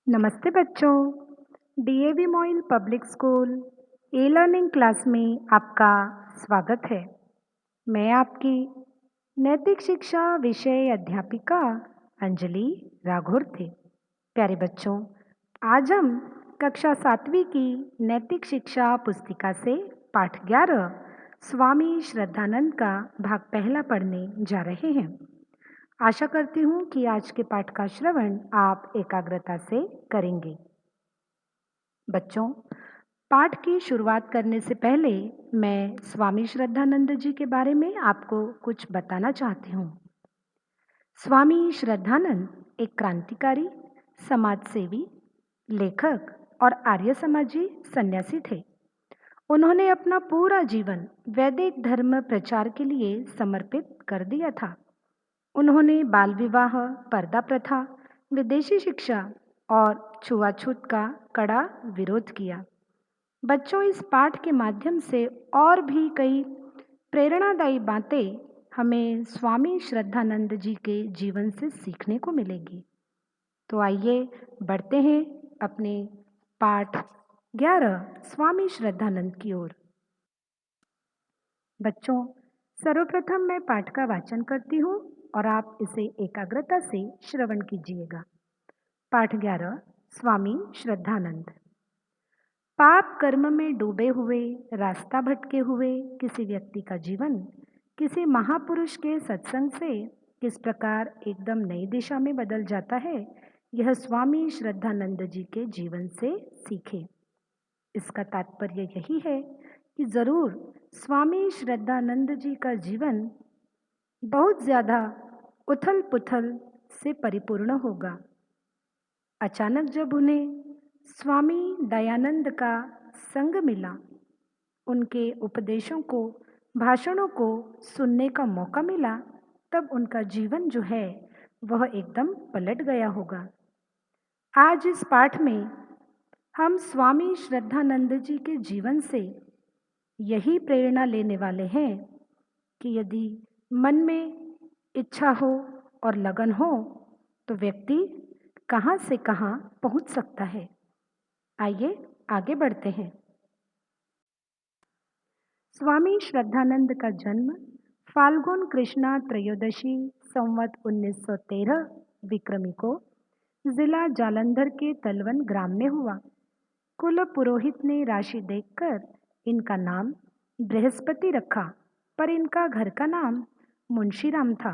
नमस्ते बच्चों। DAV MOIL public school e learning class में आपका स्वागत है। मैं आपकी नैतिक शिक्षा विषय अध्यापिका अंजलि राघोर थे। प्यारे बच्चों, आज हम कक्षा 7वीं की नैतिक शिक्षा पुस्तिका से पाठ 11 स्वामी श्रद्धानंद का भाग पहला पढ़ने जा रहे हैं। आशा करती हूँ कि आज के पाठ का श्रवण आप एकाग्रता से करेंगे। बच्चों, पाठ की शुरुआत करने से पहले मैं स्वामी श्रद्धानंद जी के बारे में आपको कुछ बताना चाहती हूँ। स्वामी श्रद्धानंद एक क्रांतिकारी, समाजसेवी, लेखक और आर्य समाजी सन्यासी थे। उन्होंने अपना पूरा जीवन वैदिक धर्म प्रचार के लिए समर्पित कर दिया था। उन्होंने बाल विवाह, पर्दा प्रथा, विदेशी शिक्षा और छुआछूत का कड़ा विरोध किया। बच्चों, इस पाठ के माध्यम से और भी कई प्रेरणादायी बातें हमें स्वामी श्रद्धानंद जी के जीवन से सीखने को मिलेगी। तो आइए बढ़ते हैं अपने पाठ 11 स्वामी श्रद्धानंद की ओर। बच्चों, सर्वप्रथम मैं पाठ का वाचन करती हूँ और आप इसे एकाग्रता से श्रवण कीजिएगा। पाठ 11 स्वामी श्रद्धानंद। पाप कर्म में डूबे हुए, रास्ता भटके हुए किसी व्यक्ति का जीवन किसी महापुरुष के सत्संग से किस प्रकार एकदम नई दिशा में बदल जाता है, यह स्वामी श्रद्धानंद जी के जीवन से सीखें। इसका तात्पर्य यही है कि जरूर स्वामी श्रद्धानंद जी का जीवन बहुत ज़्यादा उथल पुथल से परिपूर्ण होगा। अचानक जब उन्हें स्वामी दयानंद का संग मिला, उनके उपदेशों को, भाषणों को सुनने का मौका मिला, तब उनका जीवन जो है वह एकदम पलट गया होगा। आज इस पाठ में हम स्वामी श्रद्धानंद जी के जीवन से यही प्रेरणा लेने वाले हैं कि यदि मन में इच्छा हो और लगन हो तो व्यक्ति कहाँ से कहाँ पहुँच सकता है। आइए आगे बढ़ते हैं। स्वामी श्रद्धानंद का जन्म फाल्गुन कृष्णा त्रयोदशी संवत 1913 विक्रमी को जिला जालंधर के तलवन ग्राम में हुआ। कुल पुरोहित ने राशि देखकर इनका नाम बृहस्पति रखा, पर इनका घर का नाम मुंशीराम था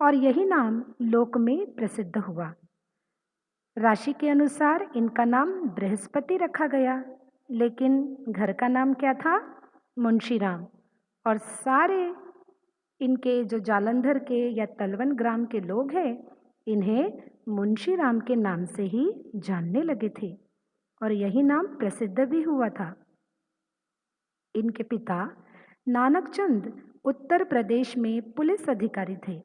और यही नाम लोक में प्रसिद्ध हुआ। राशि के अनुसार इनका नाम बृहस्पति रखा गया, लेकिन घर का नाम क्या था? मुंशीराम। और सारे इनके जो जालंधर के या तलवन ग्राम के लोग हैं, इन्हें मुंशीराम के नाम से ही जानने लगे थे और यही नाम प्रसिद्ध भी हुआ था। इनके पिता नानकचंद उत्तर प्रदेश में पुलिस अधिकारी थे।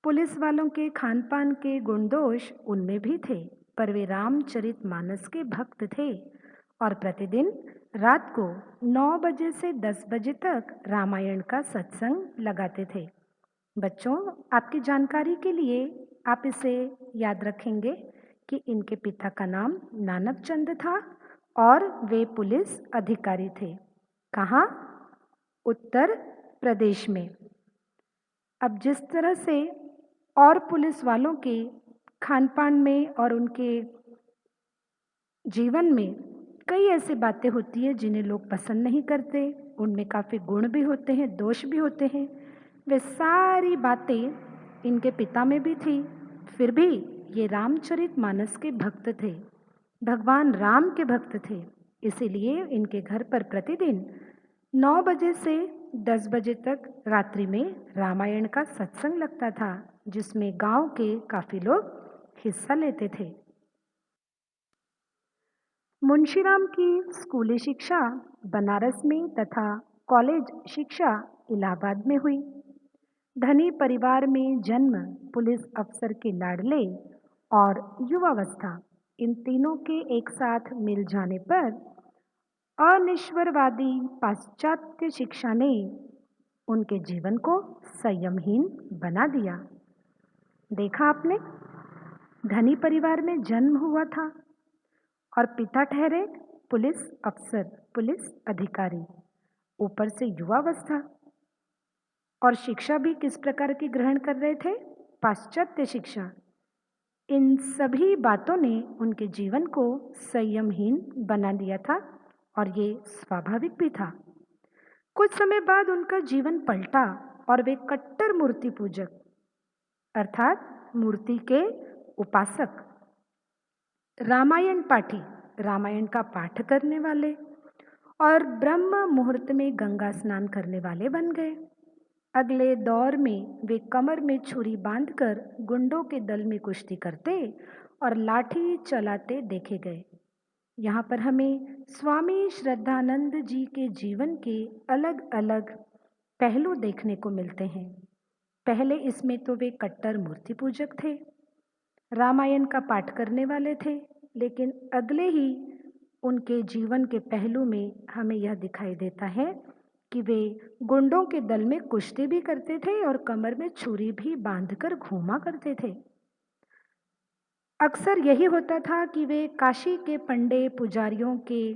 पुलिस वालों के खान पान के गुण दोष उनमें भी थे, पर वे रामचरितमानस के भक्त थे और प्रतिदिन रात को 9 बजे से 10 बजे तक रामायण का सत्संग लगाते थे। बच्चों, आपकी जानकारी के लिए आप इसे याद रखेंगे कि इनके पिता का नाम नानकचंद था और वे पुलिस अधिकारी थे। कहाँ? उत्तर प्रदेश में। अब जिस तरह से और पुलिस वालों के खान पान में और उनके जीवन में कई ऐसी बातें होती है जिन्हें लोग पसंद नहीं करते, उनमें काफ़ी गुण भी होते हैं, दोष भी होते हैं। वे सारी बातें इनके पिता में भी थी, फिर भी ये रामचरितमानस के भक्त थे, भगवान राम के भक्त थे। इसीलिए इनके घर पर प्रतिदिन 9 बजे से 10 बजे तक रात्रि में रामायण का सत्संग लगता था, जिसमें गांव के काफ़ी लोग हिस्सा लेते थे। मुंशीराम की स्कूली शिक्षा बनारस में तथा कॉलेज शिक्षा इलाहाबाद में हुई। धनी परिवार में जन्म, पुलिस अफसर के लाडले और युवावस्था, इन तीनों के एक साथ मिल जाने पर अनिश्वरवादी पाश्चात्य शिक्षा ने उनके जीवन को संयमहीन बना दिया। देखा आपने? धनी परिवार में जन्म हुआ था और पिता ठहरे पुलिस अफसर, पुलिस अधिकारी, ऊपर से युवावस्था। और शिक्षा भी किस प्रकार की ग्रहण कर रहे थे? पाश्चात्य शिक्षा। इन सभी बातों ने उनके जीवन को संयमहीन बना दिया था और ये स्वाभाविक भी था। कुछ समय बाद उनका जीवन पलटा और वे कट्टर मूर्ति पूजक अर्थात मूर्ति के उपासक, रामायण पाठी, रामायण का पाठ करने वाले और ब्रह्म मुहूर्त में गंगा स्नान करने वाले बन गए। अगले दौर में वे कमर में छुरी बांधकर गुंडों के दल में कुश्ती करते और लाठी चलाते देखे गए। यहाँ पर हमें स्वामी श्रद्धानंद जी के जीवन के अलग अलग पहलू देखने को मिलते हैं। पहले इसमें तो वे कट्टर मूर्ति पूजक थे, रामायण का पाठ करने वाले थे, लेकिन अगले ही उनके जीवन के पहलू में हमें यह दिखाई देता है कि वे गुंडों के दल में कुश्ती भी करते थे और कमर में छुरी भी बांधकर घूमा करते थे। अक्सर यही होता था कि वे काशी के पंडे पुजारियों के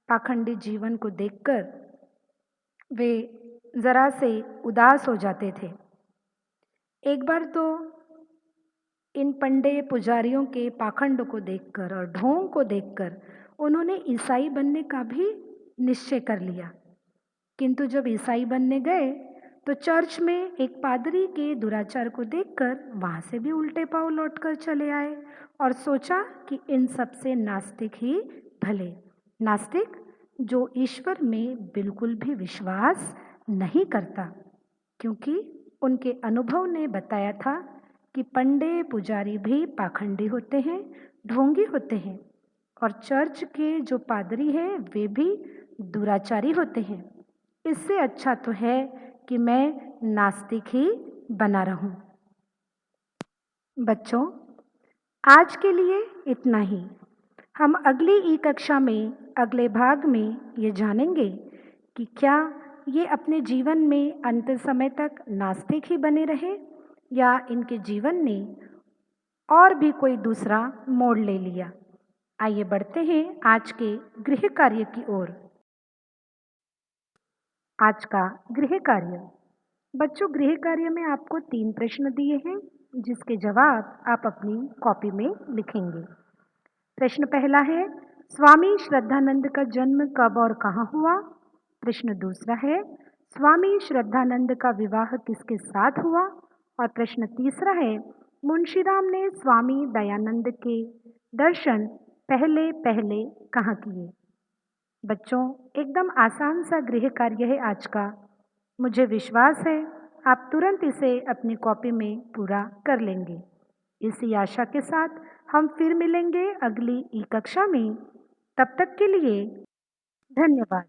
पाखंडी जीवन को देखकर वे जरा से उदास हो जाते थे। एक बार तो इन पंडे पुजारियों के पाखंड को देखकर और ढोंग को देखकर उन्होंने ईसाई बनने का भी निश्चय कर लिया। किंतु जब ईसाई बनने गए तो चर्च में एक पादरी के दुराचार को देखकर वहां से भी उल्टे पांव लौटकर चले आए और सोचा कि इन सब से नास्तिक ही भले। नास्तिक जो ईश्वर में बिल्कुल भी विश्वास नहीं करता, क्योंकि उनके अनुभव ने बताया था कि पंडे पुजारी भी पाखंडी होते हैं, ढोंगी होते हैं और चर्च के जो पादरी हैं वे भी दुराचारी होते हैं। इससे अच्छा तो है कि मैं नास्तिक ही बना रहूं। बच्चों, आज के लिए इतना ही। हम अगली ई कक्षा में अगले भाग में ये जानेंगे कि क्या ये अपने जीवन में अंत समय तक नास्तिक ही बने रहे या इनके जीवन ने और भी कोई दूसरा मोड़ ले लिया। आइए बढ़ते हैं आज के गृह कार्य की ओर। आज का गृह कार्य। बच्चों, गृह कार्य में आपको 3 प्रश्न दिए हैं जिसके जवाब आप अपनी कॉपी में लिखेंगे। प्रश्न पहला है, स्वामी श्रद्धानंद का जन्म कब और कहाँ हुआ? प्रश्न दूसरा है, स्वामी श्रद्धानंद का विवाह किसके साथ हुआ? और प्रश्न तीसरा है, मुंशीराम ने स्वामी दयानंद के दर्शन पहले पहले कहाँ किए? बच्चों, एकदम आसान सा गृह कार्य है आज का। मुझे विश्वास है आप तुरंत इसे अपनी कॉपी में पूरा कर लेंगे। इसी आशा के साथ हम फिर मिलेंगे अगली ई कक्षा में। तब तक के लिए धन्यवाद।